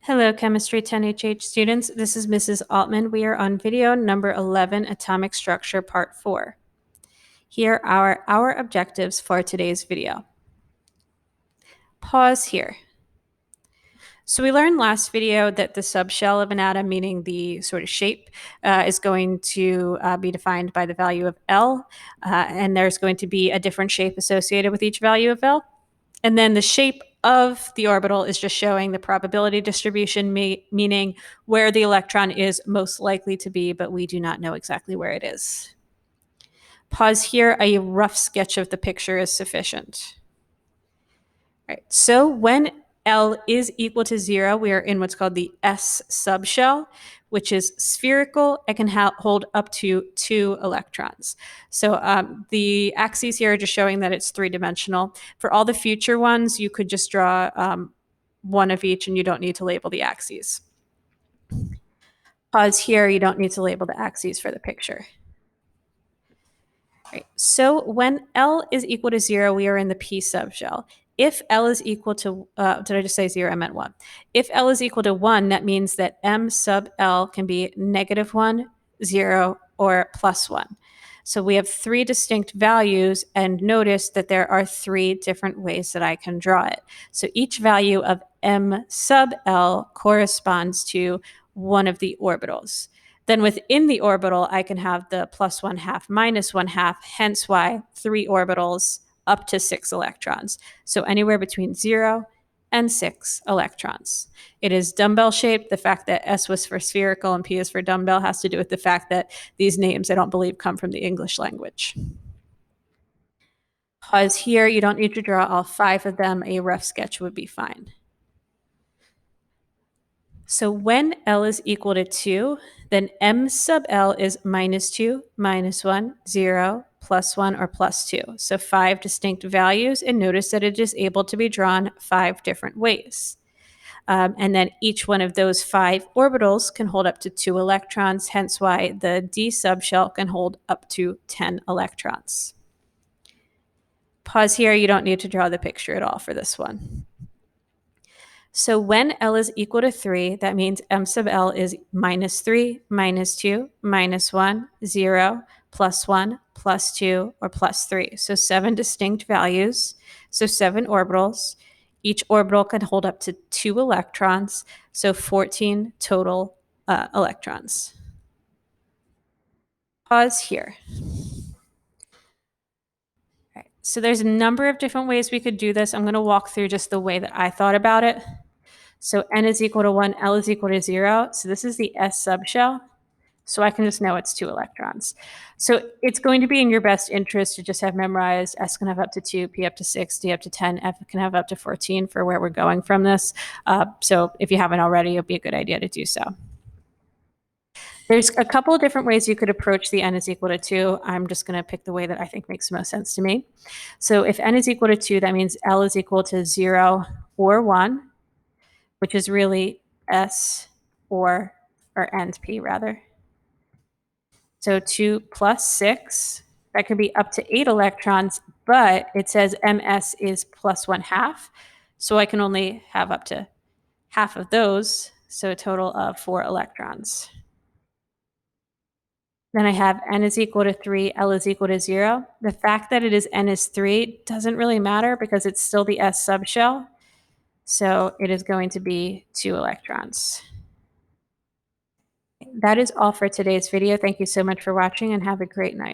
Hello, Chemistry 10HH students. This is Mrs. Altman. We are on video number 11, Atomic Structure, Part 4. Here are our objectives for today's video. Pause here. So we learned last video that the subshell of an atom, meaning the sort of shape, is going to be defined by the value of L, and there's going to be a different shape associated with each value of L. And then the shape of the orbital is just showing the probability distribution, meaning where the electron is most likely to be, but we do not know exactly where it is. Pause here. A rough sketch of the picture is sufficient. All right, so when L is equal to 0, we are in what's called the S subshell, which is spherical. It can hold up to 2 electrons. So the axes here are just showing that it's 3-dimensional. For all the future ones, you could just draw one of each and you don't need to label the axes. Pause here. You don't need to label the axes for the picture. Right. So when L is equal to 0, we are in the P subshell. If L is equal to, did I just say 0? I meant 1. If L is equal to 1, that means that M sub L can be -1, 0, or +1. So we have 3 distinct values, and notice that there are 3 different ways that I can draw it. So each value of M sub L corresponds to one of the orbitals. Then within the orbital, I can have the +1/2, -1/2, hence why 3 orbitals up to 6 electrons. So anywhere between 0 and 6 electrons. It is dumbbell shaped. The fact that S was for spherical and P is for dumbbell has to do with the fact that these names, I don't believe, come from the English language. Pause here. You don't need to draw all 5 of them. A rough sketch would be fine. So when L is equal to 2, then M sub L is -2, -1, 0, +1, or +2. So 5 distinct values, and notice that it is able to be drawn 5 different ways. And then each one of those 5 orbitals can hold up to 2 electrons, hence why the D subshell can hold up to 10 electrons. Pause here. You don't need to draw the picture at all for this one. So when L is equal to 3, that means M sub L is -3, -2, -1, 0, +1, +2, or +3. So 7 distinct values, so 7 orbitals. Each orbital can hold up to 2 electrons, so 14 total electrons. Pause here. All right, so there's a number of different ways we could do this. I'm going to walk through just the way that I thought about it. So n is equal to 1, L is equal to 0. So this is the S subshell. So I can just know it's 2 electrons. So it's going to be in your best interest to just have memorized S can have up to 2, P up to 6, D up to 10, F can have up to 14 for where we're going from this. So if you haven't already, it'll be a good idea to do so. There's a couple of different ways you could approach the n is equal to 2. I'm just going to pick the way that I think makes the most sense to me. So if n is equal to 2, that means L is equal to 0 or 1. Which is really S or and P rather. So 2 plus 6, that could be up to 8 electrons, but it says MS is +1/2. So I can only have up to half of those, so a total of 4 electrons. Then I have n is equal to 3, L is equal to 0. The fact that it is n is 3 doesn't really matter because it's still the S subshell. So it is going to be 2 electrons. That is all for today's video. Thank you so much for watching and have a great night.